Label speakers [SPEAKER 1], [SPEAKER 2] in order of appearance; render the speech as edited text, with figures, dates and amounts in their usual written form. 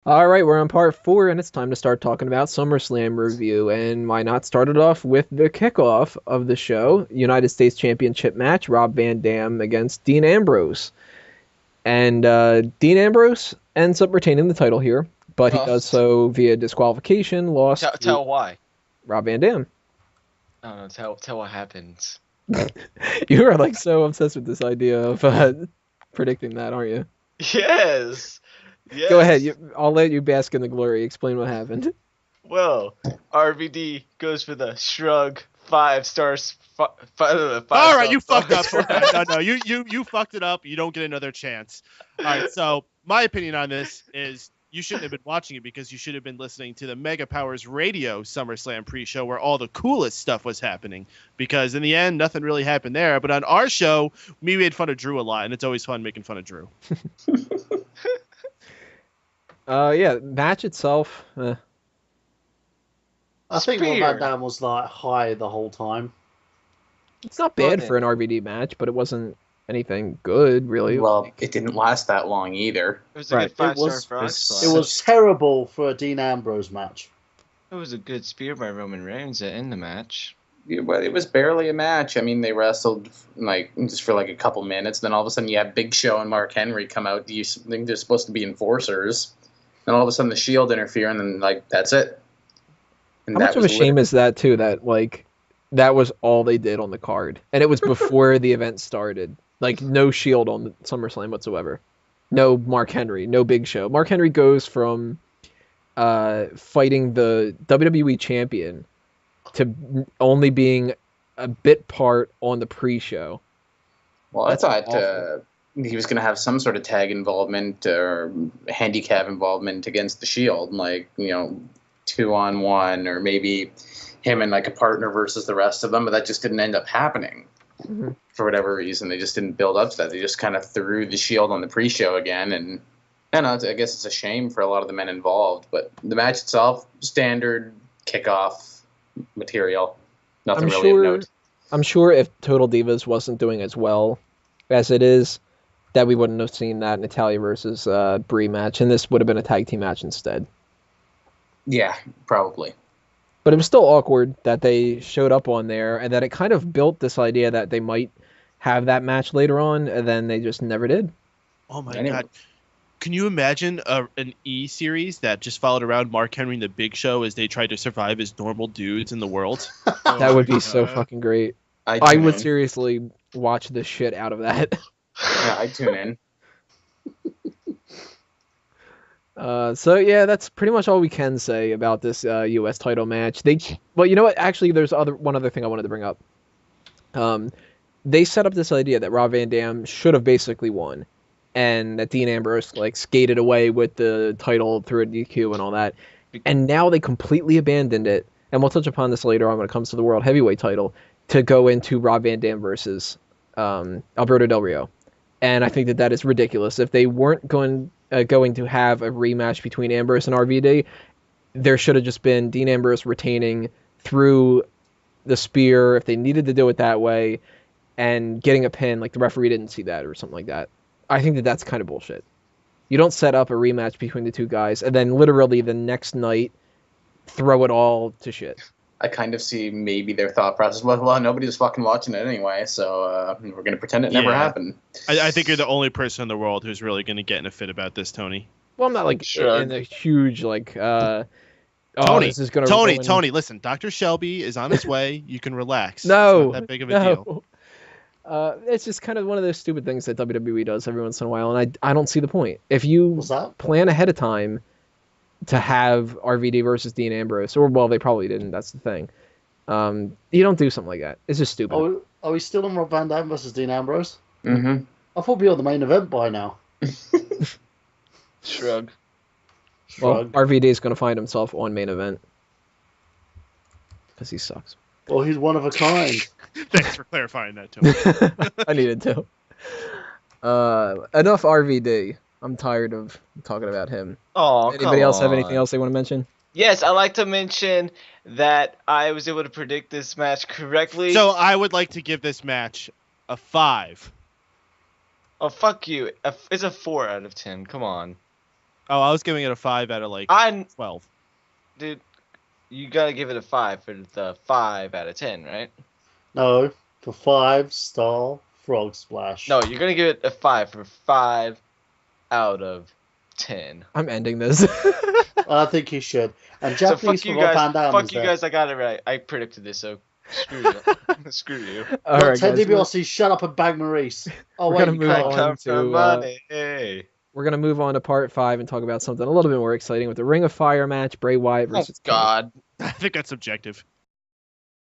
[SPEAKER 1] All right, we're on part four, and it's time to start talking about SummerSlam review. And why not start it off with the kickoff of the show? United States Championship match, Rob Van Dam against Dean Ambrose. And Dean Ambrose ends up retaining the title here, but he does
[SPEAKER 2] Cuffed.
[SPEAKER 1] so via disqualification, lost to
[SPEAKER 2] Tell why.
[SPEAKER 1] Rob Van Dam.
[SPEAKER 2] I don't know. Tell what happens.
[SPEAKER 1] You are like so obsessed with this idea of predicting that, aren't you?
[SPEAKER 2] Yes.
[SPEAKER 1] Go ahead.
[SPEAKER 2] Yes.
[SPEAKER 1] I'll let you bask in the glory. Explain what happened.
[SPEAKER 2] Well, RVD goes for the shrug. 5 stars. Five
[SPEAKER 3] All right,
[SPEAKER 2] star
[SPEAKER 3] you fucked up.
[SPEAKER 2] bonus.
[SPEAKER 3] No, you fucked it up. You don't get another chance. All right, so my opinion on this is you shouldn't have been watching it because you should have been listening to the Mega Powers Radio SummerSlam pre-show where all the coolest stuff was happening. Because in the end, nothing really happened there. But on our show, we made fun of Drew a lot, and it's always fun making fun of Drew.
[SPEAKER 1] Yeah, match itself.
[SPEAKER 4] I think
[SPEAKER 2] Spear.
[SPEAKER 4] Van Dam was like high the whole time.
[SPEAKER 1] It's not bad for an RVD match, but it wasn't anything good, really.
[SPEAKER 5] Well, it didn't last that long either.
[SPEAKER 2] It was a
[SPEAKER 1] Right.
[SPEAKER 2] good 5 star
[SPEAKER 4] was-
[SPEAKER 2] frog
[SPEAKER 5] it
[SPEAKER 2] splash.
[SPEAKER 4] It was terrible for a Dean Ambrose match.
[SPEAKER 2] It was a good spear by Roman Reigns to end the match.
[SPEAKER 5] It was barely a match. I mean, they wrestled like just for like a couple minutes. Then all of a sudden, you have Big Show and Mark Henry come out. Do you think they're supposed to be enforcers? Then all of a sudden, the Shield interfere, and then like that's it. And
[SPEAKER 1] How much of a shame is that too? That like that was all they did on the card, and it was before the event started. Like no Shield on the SummerSlam whatsoever. No Mark Henry, no Big Show. Mark Henry goes from fighting the WWE champion to only being a bit part on the pre-show.
[SPEAKER 5] Well, I
[SPEAKER 1] That's
[SPEAKER 5] thought
[SPEAKER 1] awful.
[SPEAKER 5] he was going to have some sort of tag involvement or handicap involvement against the Shield, like 2-on-1, or maybe him and like a partner versus the rest of them. But that just didn't end up happening
[SPEAKER 1] Mhm.
[SPEAKER 5] for whatever reason. They just didn't build up to that. They just kind of threw the Shield on the pre-show again, and I don't know. I guess it's a shame for a lot of the men involved. But the match itself, standard kickoff material. Nothing
[SPEAKER 1] I'm
[SPEAKER 5] really
[SPEAKER 1] sure.
[SPEAKER 5] of note.
[SPEAKER 1] I'm sure if Total Divas wasn't doing as well as it is, that we wouldn't have seen that Natalia versus Brie match, and this would have been a tag team match instead.
[SPEAKER 5] Yeah, probably.
[SPEAKER 1] But it was still awkward that they showed up on there, and that it kind of built this idea that they might have that match later on, and then they just never did.
[SPEAKER 3] Oh my
[SPEAKER 5] Anyway.
[SPEAKER 3] god. Can you imagine an E series that just followed around Mark Henry and the Big Show as they tried to survive as normal dudes in the world?
[SPEAKER 1] That would be so fucking great. I
[SPEAKER 5] tune
[SPEAKER 1] would
[SPEAKER 5] in.
[SPEAKER 1] seriously watch the shit out of that.
[SPEAKER 5] Yeah, I tune in.
[SPEAKER 1] So yeah, that's pretty much all we can say about this U.S. title match. Well, you know what? Actually, there's one other thing I wanted to bring up. They set up this idea that Rob Van Dam should have basically won, and that Dean Ambrose like skated away with the title through a DQ and all that. And now they completely abandoned it, and we'll touch upon this later on when it comes to the World Heavyweight title, to go into Rob Van Dam versus Alberto Del Rio. And I think that is ridiculous. If they weren't going to have a rematch between Ambrose and RVD, there should have just been Dean Ambrose retaining through the spear if they needed to do it that way, and getting a pin. Like the referee didn't see that or something like that. I think that's kind of bullshit. You don't set up a rematch between the two guys and then literally the next night throw it all to shit.
[SPEAKER 5] I kind of see maybe their thought process. Well, nobody was fucking watching it anyway, so we're going to pretend it never
[SPEAKER 3] Yeah.
[SPEAKER 5] happened.
[SPEAKER 3] I think you're the only person in the world who's really going to get in a fit about this, Tony.
[SPEAKER 1] Well, I'm not like
[SPEAKER 2] Sure.
[SPEAKER 1] in a huge like
[SPEAKER 3] Tony,
[SPEAKER 1] this is gonna
[SPEAKER 3] Tony, listen, Dr. Shelby is on his way. You can relax.
[SPEAKER 1] No,
[SPEAKER 3] It's not that big of a deal.
[SPEAKER 1] It's just kind of one of those stupid things that WWE does every once in a while, and I don't see the point. If you
[SPEAKER 4] Was that?
[SPEAKER 1] plan ahead of time to have RVD versus Dean Ambrose, or well, they probably didn't. That's the thing. You don't do something like that. It's just stupid.
[SPEAKER 4] Are we still on Rob Van Dam versus Dean Ambrose?
[SPEAKER 5] Mm-hmm.
[SPEAKER 4] I thought we'd be on the main event by now.
[SPEAKER 2] Shrug.
[SPEAKER 1] Well,
[SPEAKER 4] Shrug.
[SPEAKER 1] RVD is going to find himself on main event because he sucks.
[SPEAKER 4] Well, he's one of a kind.
[SPEAKER 3] Thanks for clarifying that, Tony.
[SPEAKER 1] I needed to. Enough RVD. I'm tired of talking about him.
[SPEAKER 2] Oh,
[SPEAKER 1] Anybody else have anything else they want to mention?
[SPEAKER 2] Yes, I like to mention that I was able to predict this match correctly.
[SPEAKER 3] So I would like to give this match a 5.
[SPEAKER 2] Oh, fuck you. It's a 4 out of 10. Come on.
[SPEAKER 3] Oh, I was giving it a 5 out of like
[SPEAKER 2] I'm
[SPEAKER 3] 12.
[SPEAKER 2] dude. You gotta give it a 5 for the 5 out of 10, right?
[SPEAKER 4] No, for 5-star frog splash.
[SPEAKER 2] No, you're gonna give it a 5 for 5 out of 10.
[SPEAKER 1] I'm ending this.
[SPEAKER 4] I think you should. And
[SPEAKER 2] So
[SPEAKER 4] Japanese
[SPEAKER 2] fuck you
[SPEAKER 4] for Rob
[SPEAKER 2] guys.
[SPEAKER 4] Van Dam
[SPEAKER 2] Fuck
[SPEAKER 4] is
[SPEAKER 2] you
[SPEAKER 4] there.
[SPEAKER 2] guys. I got it right. I predicted this, so screw you. Screw you.
[SPEAKER 1] All
[SPEAKER 4] Look,
[SPEAKER 1] right,
[SPEAKER 4] Ted
[SPEAKER 1] guys.
[SPEAKER 4] DiBiase, shut up and bag Maurice. Oh,
[SPEAKER 1] We're
[SPEAKER 4] wait,
[SPEAKER 1] gonna
[SPEAKER 4] you
[SPEAKER 1] move
[SPEAKER 4] can't.
[SPEAKER 1] on.
[SPEAKER 2] Come for
[SPEAKER 1] to,
[SPEAKER 2] money. Hey.
[SPEAKER 1] We're gonna move on to part 5 and talk about something a little bit more exciting with the Ring of Fire match: Bray Wyatt
[SPEAKER 2] Oh
[SPEAKER 1] versus Kenny.
[SPEAKER 2] God.
[SPEAKER 3] I think that's subjective.